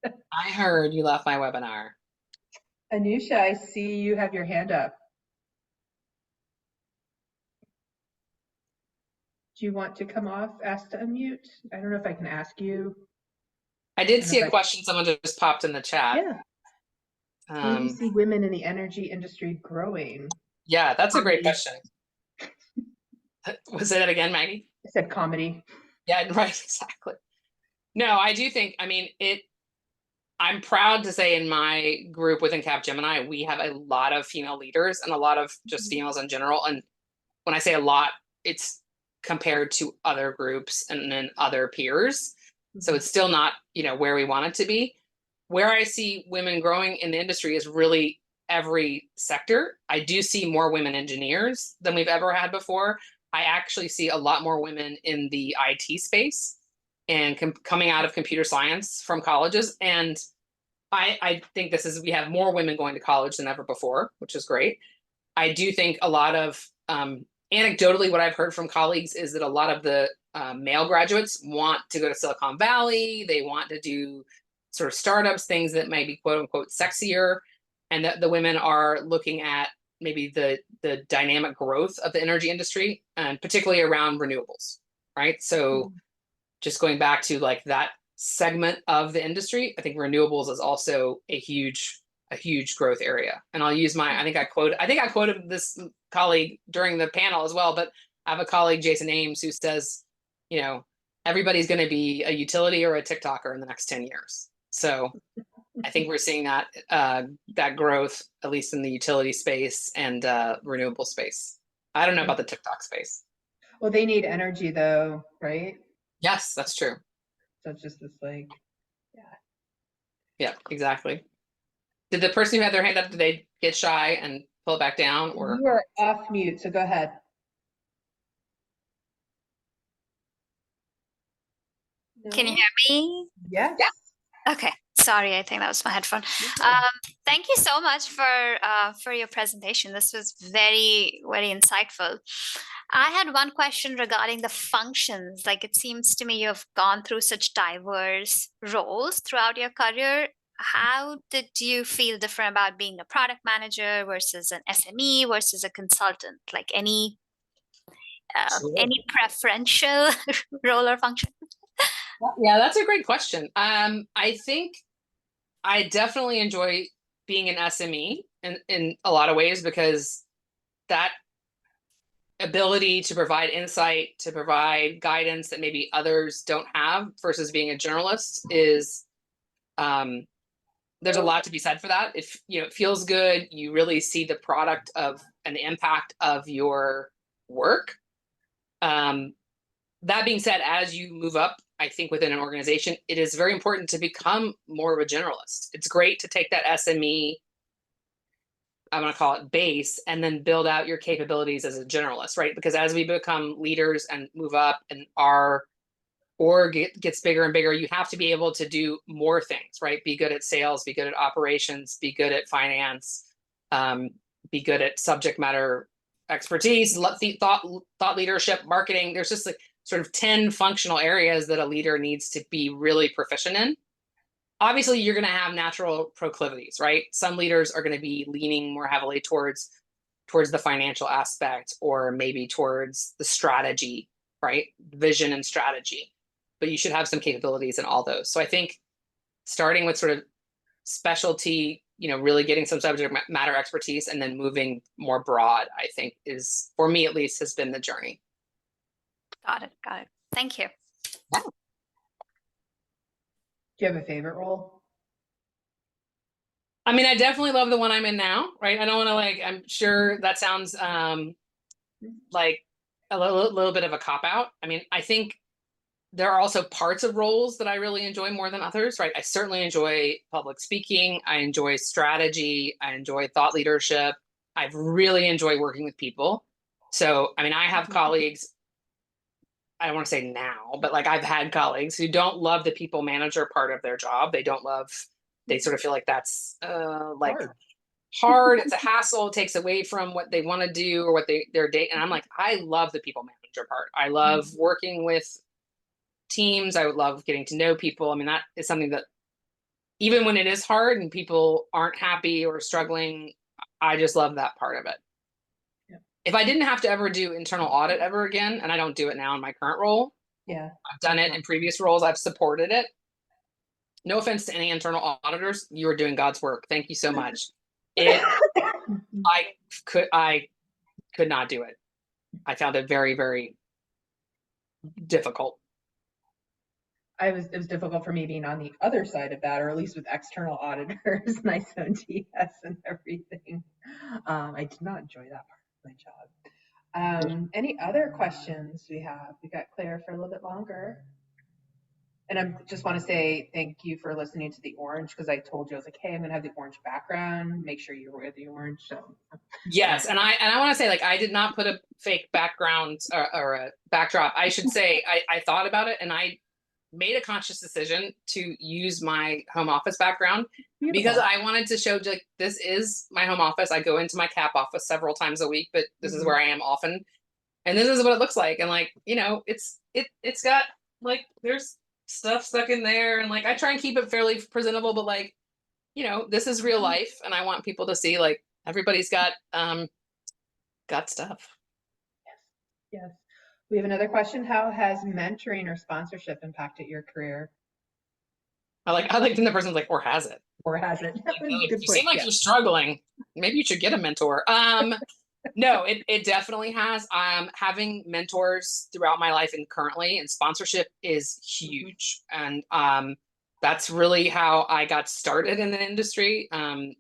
I heard you left my webinar. Anusha, I see you have your hand up. Do you want to come off, ask to unmute? I don't know if I can ask you. I did see a question someone just popped in the chat. Yeah. Where do you see women in the energy industry growing? Yeah, that's a great question. Was that again, Maggie? I said comedy. Yeah, right, exactly. No, I do think, I mean, I'm proud to say in my group within Capgemini, we have a lot of female leaders and a lot of just females in general. And when I say a lot, it's compared to other groups and then other peers. So it's still not, you know, where we want it to be. Where I see women growing in the industry is really every sector. I do see more women engineers than we've ever had before. I actually see a lot more women in the IT space and coming out of computer science from colleges. And I think we have more women going to college than ever before, which is great. I do think a lot of, anecdotally, what I've heard from colleagues is that a lot of the male graduates want to go to Silicon Valley. They want to do sort of startups, things that might be quote unquote sexier, and that the women are looking at maybe the dynamic growth of the energy industry, and particularly around renewables, right? So just going back to like that segment of the industry, I think renewables is also a huge growth area. And I'll use I think I quoted this colleague during the panel as well, but I have a colleague, Jason Ames, who says, everybody's going to be a utility or a TikToker in the next 10 years. So I think we're seeing that growth, at least in the utility space and renewable space. I don't know about the TikTok space. Well, they need energy though, right? Yes, that's true. So it's just this like, Yeah, exactly. Did the person who had their hand up, did they get shy and pull it back down, or? you are off mute, so go ahead. Can you No? hear me? Yes. Okay, sorry, I think that was my headphone. Thank you so much for your presentation. This was very, very insightful. I had one question regarding the functions. Like, it seems to me you've gone through such diverse roles throughout your career. How did you feel different about being a product manager versus an SME versus a consultant? Like any Sure. preferential role or function? Yeah, that's a great question. I think I definitely enjoy being an SME in a lot of ways, because that ability to provide insight, to provide guidance that maybe others don't have versus being a generalist is, there's a lot to be said for that. If it feels good, you really see the product of an impact of your work. That being said, as you move up, I think within an organization, it is very important to become more of a generalist. It's great to take that SME, I'm going to call it base, and then build out your capabilities as a generalist, right? Because as we become leaders and move up and our org gets bigger and bigger, you have to be able to do more things, right? Be good at sales, be good at operations, be good at finance, be good at subject matter expertise, thought leadership, marketing. There's just like sort of 10 functional areas that a leader needs to be really proficient in. Obviously, you're going to have natural proclivities, right? Some leaders are going to be leaning more heavily towards the financial aspect, or maybe towards the strategy, right? Vision and strategy. But you should have some capabilities in all those. So I think starting with sort of specialty, really getting some subject matter expertise and then moving more broad, I think is, for me at least, has been the journey. Got it. Thank you. Do you have a favorite role? I mean, I definitely love the one I'm in now, right? I don't want to I'm sure that sounds like a little bit of a cop out. I mean, I think there are also parts of roles that I really enjoy more than others, right? I certainly enjoy public speaking. I enjoy strategy. I enjoy thought leadership. I really enjoy working with people. So, I mean, I have colleagues, I don't want to say now, but I've had colleagues who don't love the people manager part of their job. They sort of feel like that's hard. It's a hassle. It takes away from what they want to do or what their day. And I'm like, I love the people manager part. I love working with teams. I would love getting to know people. I mean, that is something that even when it is hard and people aren't happy or struggling, I just love that part of it. Yeah. If I didn't have to ever do internal audit ever again, and I don't do it now in my current role, I've done it in previous roles. I've supported it. No offense to any internal auditors, you are doing God's work. Thank you so much. I could not do it. I found it very, very difficult. It was difficult for me being on the other side of that, or at least with external auditors and ISO and TS and everything. I did not enjoy that part of my job. Any other questions we have? We got Claire for a little bit longer. And I just want to say thank you for listening to the orange, because I told you, I was like, hey, I'm gonna have the orange background. Make sure you wear the orange. So yes, and I want to say, I did not put a fake background or a backdrop. I should say I thought about it, and I made a conscious decision to use my home office background. Beautiful. Because I wanted to show this is my home office. I go into my CAP office several times a week, but this is where I am often, and this is what it looks like. And it's got there's stuff stuck in there, and I try and keep it fairly presentable, but this is real life, and I want people to see everybody's got stuff. Yes. We have another question. How has mentoring or sponsorship impacted your career? I like when the person's like, or has it? Or has it? You seem like you're struggling. Maybe you should get a mentor. No, it definitely has. Having mentors throughout my life and currently, and sponsorship is huge. And that's really how I got started in the industry, and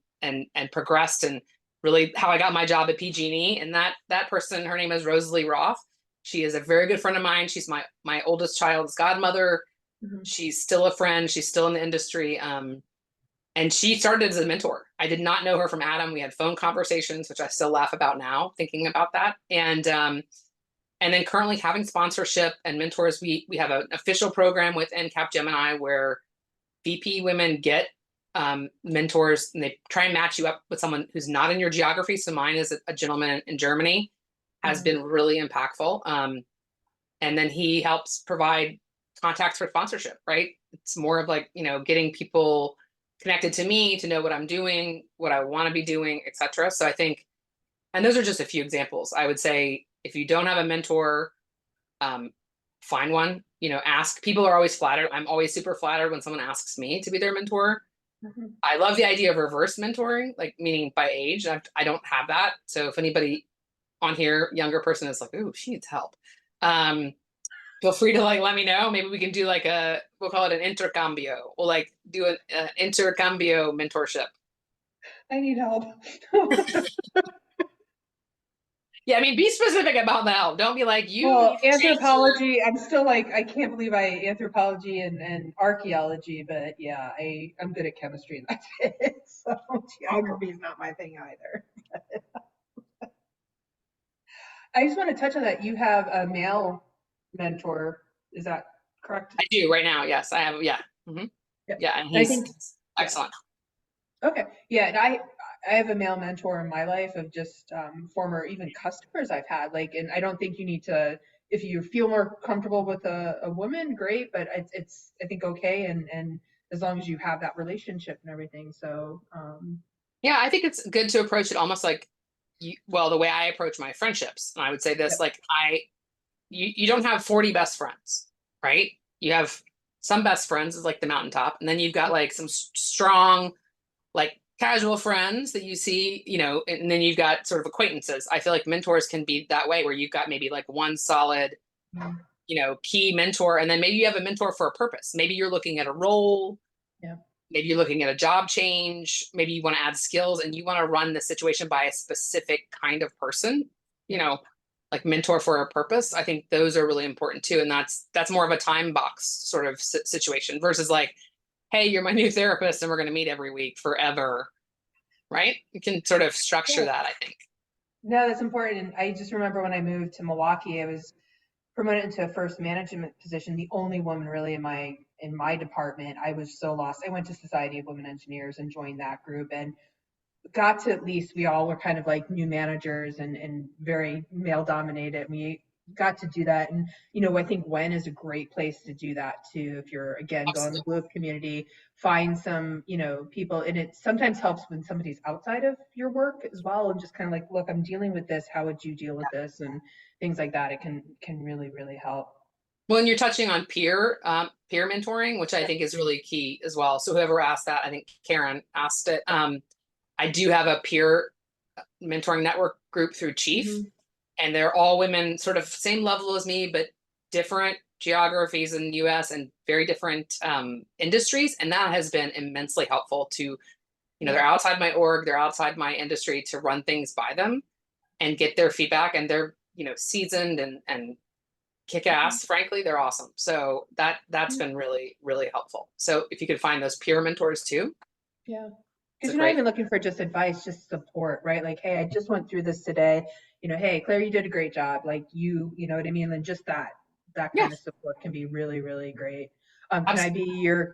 progressed, and really how I got my job at PG&E. And that person, her name is Rosalie Roth. She is a very good friend of mine. She's my oldest child's godmother. Mhm. She's still a friend. She's still in the industry. And she started as a mentor. I did not know her from Adam. We had phone conversations, which I still laugh about now, thinking about that. And then currently having sponsorship and mentors, we have an official program within Capgemini where VP women get mentors, and they try and match you up with someone who's not in your geography. So mine is a gentleman in Germany, has been really impactful. And then he helps provide contacts for sponsorship, right? It's more of like, getting people connected to me to know what I'm doing, what I want to be doing, etc. So I think, and those are just a few examples. I would say if you don't have a mentor, find one. Ask. People are always flattered. I'm always super flattered when someone asks me to be their mentor. Mhm. I love the idea of reverse mentoring, like meaning by age. I don't have that. So if anybody on here, younger person, is like, ooh, she needs help, feel free to let me know. Maybe we can do we'll call it an intercambio. We'll do an intercambio mentorship. I need help. Yeah, I mean, be specific about the help. Don't be like, you Well, need to change anthropology, I'm still I can't believe anthropology and archaeology, but yeah, I'm good at chemistry and that's it. So geography is not my thing either. I just want to touch on that. You have a male mentor. Is that correct? I do right now. Yes, I have. Yeah. Mm-hmm. Yeah. Yeah. And I he's think, yeah. excellent. Okay. Yeah. And I have a male mentor in my life of just former even customers I've had. And I don't think you need to, if you feel more comfortable with a woman, great, but it's I think okay. And as long as you have that relationship and everything. So, Yeah, I think it's good to approach it almost like the way I approach my friendships. And I would say this, yep. you don't have 40 best friends, right? You have some best friends is like the mountaintop. And then you've got some strong, casual friends that you see, and then you've got sort of acquaintances. I feel like mentors can be that way, where you've got maybe one solid, Mhm. Key mentor. And then maybe you have a mentor for a purpose. Maybe you're looking at a role. Yeah. Maybe you're looking at a job change. Maybe you want to add skills and you want to run the situation by a specific kind of person, like mentor for a purpose. I think those are really important too. And that's more of a time box sort of situation versus hey, you're my new therapist and we're going to meet every week forever. Right? You can sort of structure that, I think. No, that's important. And I just remember when I moved to Milwaukee, I was promoted into a first management position, the only woman really in my department. I was so lost. I went to Society of Women Engineers and joined that group and got to, at least we all were kind of like new managers and very male dominated. We got to do that. And, I think WEN is a great place to do that too. If you're, again, going to the Blue community, find some, people. And it sometimes helps when somebody's outside of your work as well. And just kind of look, I'm dealing with this. How would you deal with this? And things like that. It can really, really help. Well, and you're touching on peer mentoring, which I think is really key as well. So whoever asked that, I think Karen asked it. I do have a peer mentoring network group through Chief, and they're all women, sort of same level as me, but different geographies in the US and very different industries. And that has been immensely helpful to, they're outside my org, they're outside my industry, to run things by them and get their feedback. And they're, seasoned and kick ass. Frankly, they're awesome. So that's been really, really helpful. So if you could find those peer mentors too. Yeah. Because you're not even looking for just advice, just support, right? Hey, I just went through this today. Hey, Claire, you did a great job. You know what I mean? And just that kind of support can be really, really great. Can I be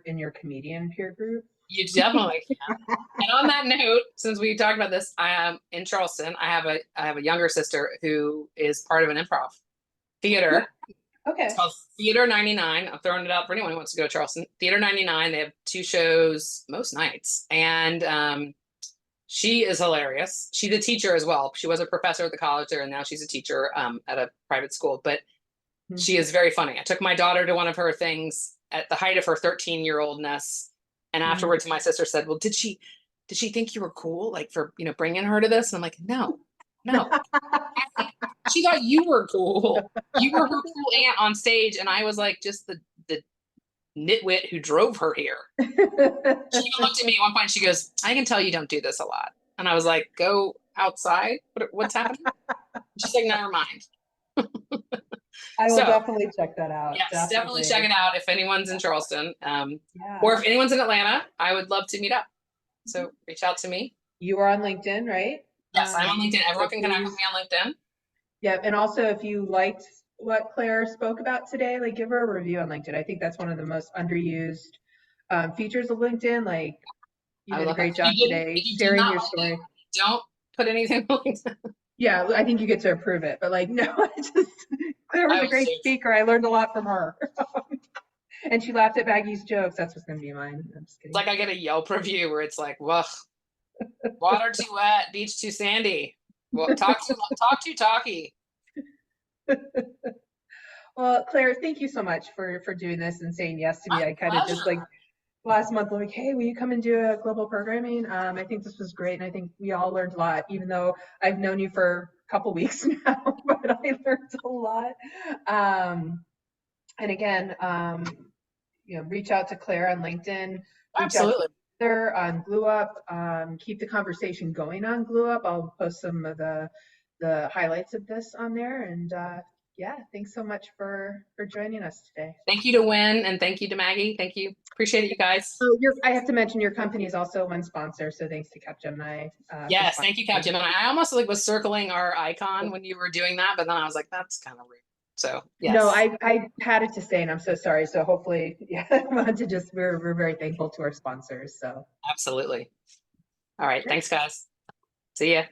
in your comedian peer group? You definitely can. And on that note, since we talked about this, I am in Charleston. I have a younger sister who is part of an improv theater. Okay. It's called Theater 99. I'm throwing it out for anyone who wants to go to Charleston. Theater 99. They have 2 shows most nights. And she is hilarious. She's a teacher as well. She was a professor at the college there, and now she's a teacher at a private school. But she is very funny. I took my daughter to one of her things at the height of her 13-year-oldness. And afterwards, my sister said, well, did she think you were cool? For, bringing her to this? And I'm like, no, No. She thought you were cool. You were her cool aunt on stage, and I was like just the nitwit who drove her here. She even looked at me at one point. She goes, "I can tell you don't do this a lot." And I was like, "Go outside. What's happening?" She's like, "Never mind." I will So, definitely check that out. Yes, definitely check it out if anyone's in Charleston, Yeah. or if anyone's in Atlanta. I would love to meet up. So reach out to me. You are on LinkedIn, right? Yes, I'm on LinkedIn. Everyone so can connect with please- me on LinkedIn. Yeah, and also if you liked what Claire spoke about today, like give her a review on LinkedIn. I think that's one of the most underused features of LinkedIn. Like you I would did a love that. great job today If you did sharing not your like story. it, don't put anything on LinkedIn. Yeah, I think you get to approve it, but like no, Claire was I a was great joking. speaker. I learned a lot from her. And she laughed at Maggie's jokes. That's what's gonna be mine. I'm just kidding. It's like I get a Yelp review where it's like, "Whoa, water too wet, beach too sandy, well, talk too talky." Well, Claire, thank you so much for doing this and saying yes to me. My I kind of just pleasure. like last month, like, hey, will you come and do a global programming? I think this was great, and I think we all learned a lot. Even though I've known you for a couple weeks now, but I learned a lot. And again, reach out to Claire on LinkedIn. Reach out Absolutely. to her on Glue Up. Keep the conversation going on Glue Up. I'll post some of the highlights of this on there. And yeah, thanks so much for joining us today. Thank you to Wynn and thank you to Maggie. Thank you. Appreciate it, you guys. Oh, I have to mention your company is also one sponsor, so thanks to Capgemini. Yes, thank you, Capgemini. I almost was circling our icon when you were doing that, but then I was like, that's kind of rude. So yes. No, I had it to say, and I'm so sorry. So hopefully, yeah, I wanted to just we're very thankful to our sponsors. So absolutely. All right, thanks, guys. See ya.